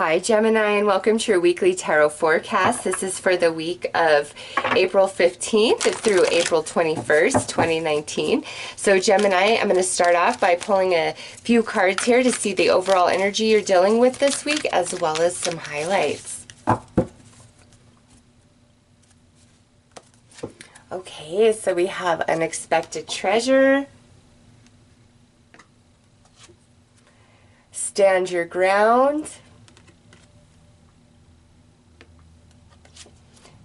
Hi Gemini, and welcome to your weekly tarot forecast. This is for the week of April 15th through April 21st, 2019. So Gemini, I'm going to start off by pulling a few cards here to see the overall energy you're dealing with this week, as well as some highlights. Okay, so we have Unexpected Treasure, Stand Your Ground,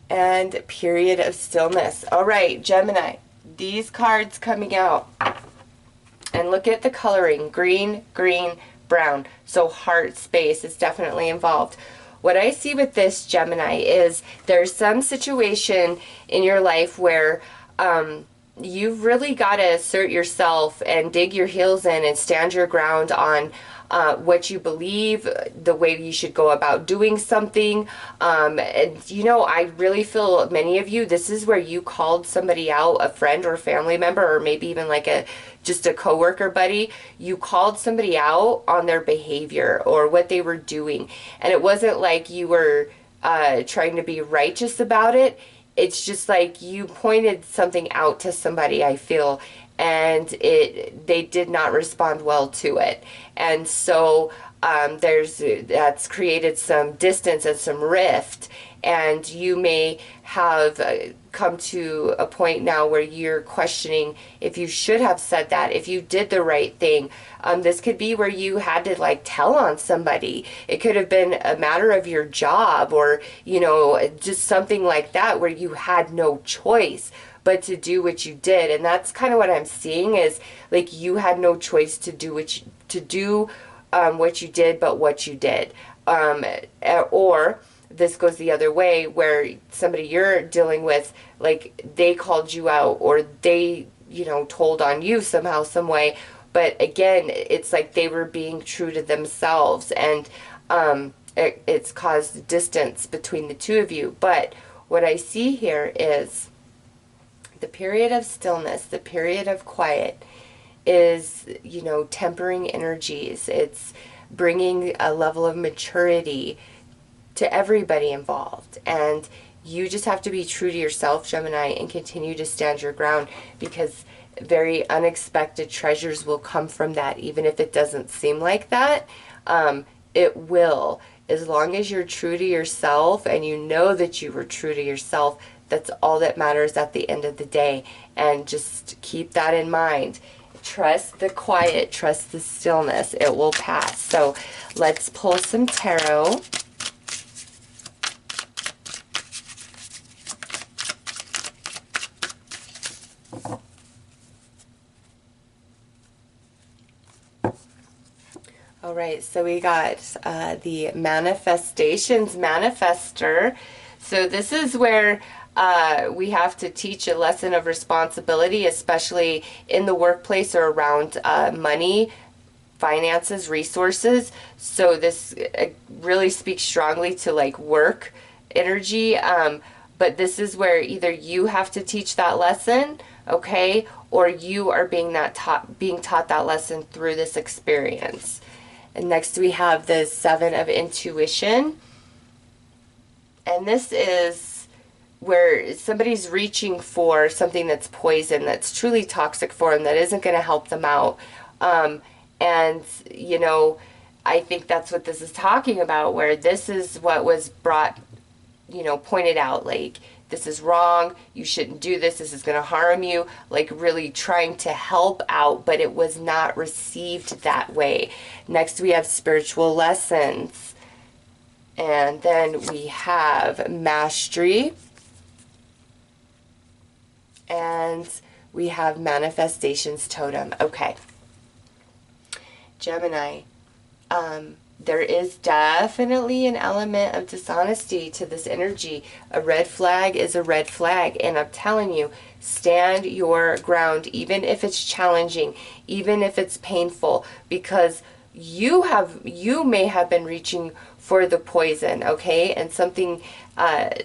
and Period of Stillness. All right, Gemini, these cards coming out, and look at the coloring: green, green, brown. So heart space is definitely involved. What I see with this, Gemini, is there's some situation in your life where you've really got to assert yourself and dig your heels in and stand your ground on what you believe, the way you should go about doing something. And you know, I really feel many of you, this is where you called somebody out, a friend or family member, or maybe even like just a coworker buddy. You called somebody out on their behavior or what they were doing, and it wasn't like you were trying to be righteous about it. It's just like you pointed something out to somebody, I feel, and they did not respond well to it. And so that's created some distance and some rift, and you may have come to a point now where you're questioning if you should have said that, if you did the right thing. This could be where you had to like tell on somebody. It could have been a matter of your job, or you know, just something like that where you had no choice but to do what you did. And that's kind of what I'm seeing, is like you had no choice to do what you did, but what you did. Or this goes the other way, where somebody you're dealing with, like they called you out, or they, you know, told on you somehow, some way. But again, it's like they were being true to themselves, and it's caused distance between the two of you. But what I see here is the period of stillness, the period of quiet is, you know, tempering energies. It's bringing a level of maturity to everybody involved. And you just have to be true to yourself, Gemini, and continue to stand your ground, because very unexpected treasures will come from that. Even if it doesn't seem like that, it will. As long as you're true to yourself and you know that you were true to yourself, that's all that matters at the end of the day. And just keep that in mind. Trust the quiet, trust the stillness. It will pass. So let's pull some tarot. All right, so we got the Manifestations Manifester. So this is where we have to teach a lesson of responsibility, especially in the workplace or around money, finances, resources. So this really speaks strongly to like work energy. But this is where either you have to teach that lesson, okay, or you are being taught that lesson through this experience. And next we have the Seven of Intuition. And this is where somebody's reaching for something that's poison, that's truly toxic for them, that isn't going to help them out. And, you know, I think that's what this is talking about, where this is what was brought, you know, pointed out, like, this is wrong, you shouldn't do this, this is going to harm you, like really trying to help out, but it was not received that way. Next we have Spiritual Lessons. And then we have Mastery. And we have Manifestations Totem. Okay. Gemini, there is definitely an element of dishonesty to this energy. A red flag is a red flag. And I'm telling you, stand your ground, even if it's challenging, even if it's painful, because you may have been reaching for the poison, okay? And something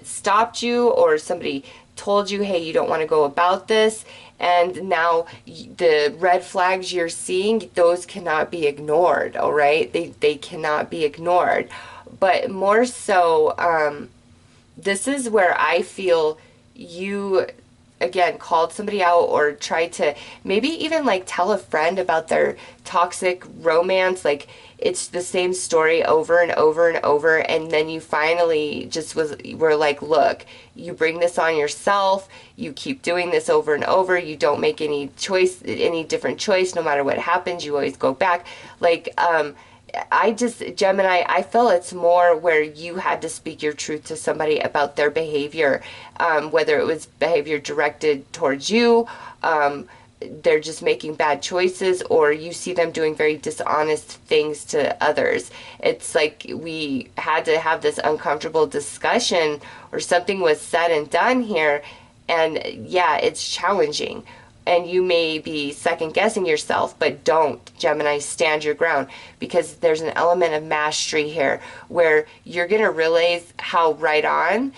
stopped you, or somebody told you, hey, you don't want to go about this, And now the red flags you're seeing, those cannot be ignored, all right? They cannot be ignored. But more so, this is where I feel you, again, called somebody out or tried to maybe even like tell a friend about their toxic romance. Like, it's the same story over and over and over, and then you finally just were like, look, you bring this on yourself, you keep doing this over and over, you don't make any different choice, no matter what happens, you always go back. Like, Gemini, I feel it's more where you had to speak your truth to somebody about their behavior, whether it was behavior directed towards you, they're just making bad choices, or you see them doing very dishonest things to others. It's like we had to have this uncomfortable discussion, or something was said and done here, and yeah, it's challenging. And you may be second guessing yourself, but don't, Gemini, stand your ground, because there's an element of mastery here where you're going to realize how right on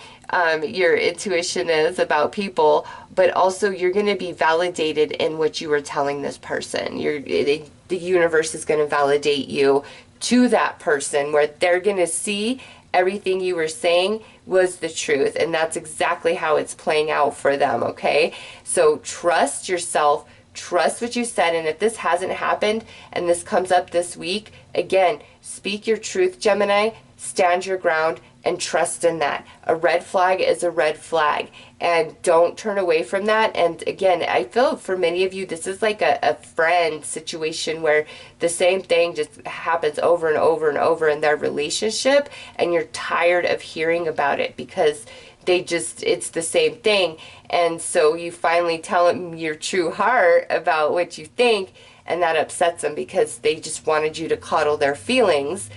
your intuition is about people, but also you're going to be validated in what you were telling this person. The universe is going to validate you to that person, where they're going to see everything you were saying was the truth, and that's exactly how it's playing out for them, okay? So trust yourself, trust what you said, and if this hasn't happened and this comes up this week, again, speak your truth, Gemini, stand your ground, and trust in that. A red flag is a red flag, and don't turn away from that. And again, I feel for many of you, this is like a friend situation where the same thing just happens over and over and over in their relationship, and you're tired of hearing about it because it's the same thing. And so you finally tell them your true heart about what you think, and that upsets them because they just wanted you to coddle their feelings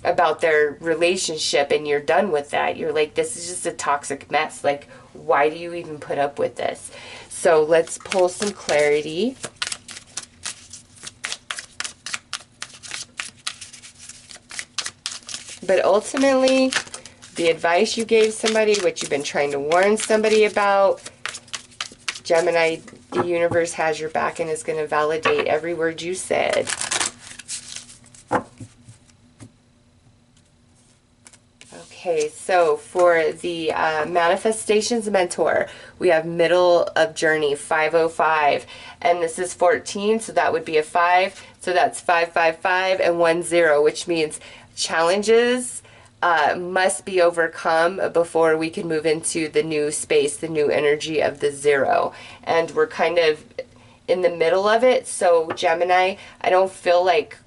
about their relationship, and you're done with that. You're like, this is just a toxic mess. Like, why do you even put up with this? So let's pull some clarity. But ultimately, the advice you gave somebody, what you've been trying to warn somebody about, Gemini, the universe has your back and is going to validate every word you said. Okay, so for the Manifestations Mentor, we have middle of journey, 505, and this is 14, so that would be a 5, so that's 555 and 10, which means challenges must be overcome before we can move into the new space, the new energy of the 0, and we're kind of in the middle of it. So Gemini, I don't feel like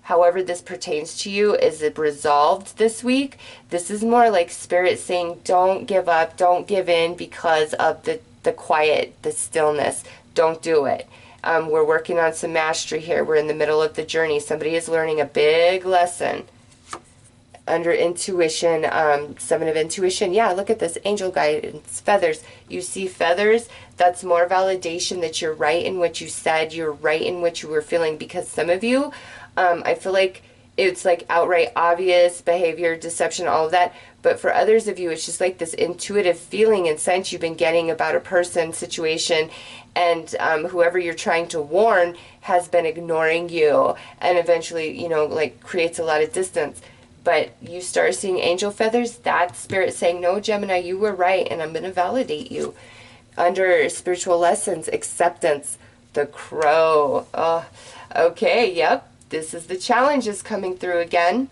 however this pertains to you is it resolved this week. This is more like Spirit saying, don't give up, don't give in because of the quiet, the stillness. Don't do it. We're working on some mastery here. We're in the middle of the journey. Somebody is learning a big lesson. Under intuition, 7 of intuition. Yeah, look at this. Angel guidance, feathers. You see feathers? That's more validation that you're right in what you said. You're right in what you were feeling, because some of you, I feel like it's like outright obvious behavior, deception, all of that. But for others of you, it's just like this intuitive feeling and sense you've been getting about a person, situation, and whoever you're trying to warn has been ignoring you, and eventually, you know, like creates a lot of distance. But you start seeing angel feathers, that's Spirit saying, no, Gemini, you were right, and I'm going to validate you. Under spiritual lessons, acceptance, the crow. Oh, okay, yep. This is the challenges coming through again.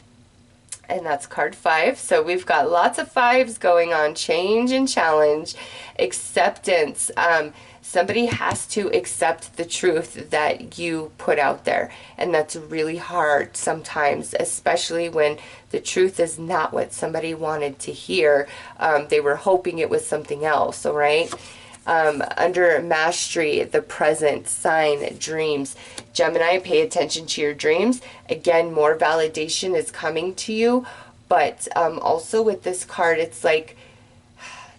And that's card 5. So we've got lots of 5s going on. Change and challenge. Acceptance. Somebody has to accept the truth that you put out there. And that's really hard sometimes, especially when the truth is not what somebody wanted to hear. They were hoping it was something else, all right? Under mastery, the present, sign, dreams. Gemini, pay attention to your dreams. Again, more validation is coming to you. But also with this card, it's like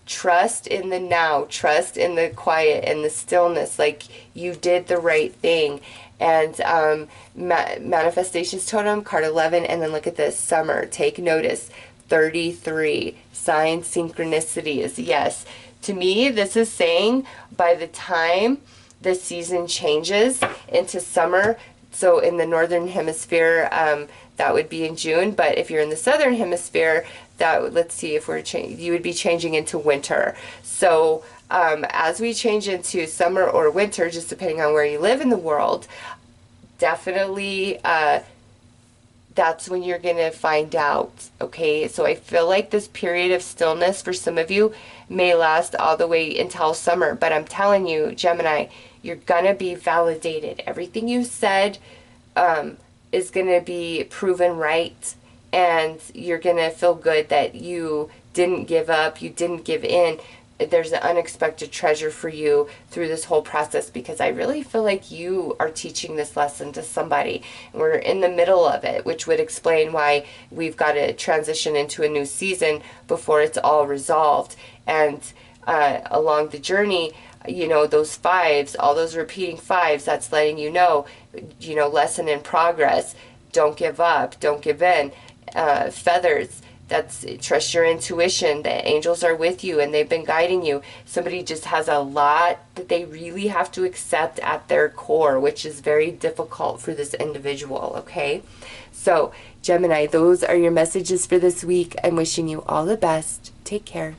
trust in the now, trust in the quiet and the stillness. Like you did the right thing. And manifestations totem, card 11. And then look at this, summer, take notice, 33. Sign synchronicities, yes. To me, this is saying by the time the season changes into summer. So in the northern hemisphere, that would be in June. But if you're in the southern hemisphere, that, let's see, if we're you would be changing into winter. So as we change into summer or winter, just depending on where you live in the world, definitely that's when you're going to find out, okay? So I feel like this period of stillness for some of you may last all the way until summer, but I'm telling you, Gemini, you're going to be validated. Everything you said is going to be proven right, and you're going to feel good that you didn't give up, you didn't give in. There's an unexpected treasure for you through this whole process, because I really feel like you are teaching this lesson to somebody. We're in the middle of it, which would explain why we've got to transition into a new season before it's all resolved. And along the journey, you know, those fives, all those repeating fives, that's letting you know, lesson in progress. Don't give up. Don't give in. Feathers. That's trust your intuition. The angels are with you and they've been guiding you. Somebody just has a lot that they really have to accept at their core, which is very difficult for this individual, okay? So, Gemini, those are your messages for this week. I'm wishing you all the best. Take care.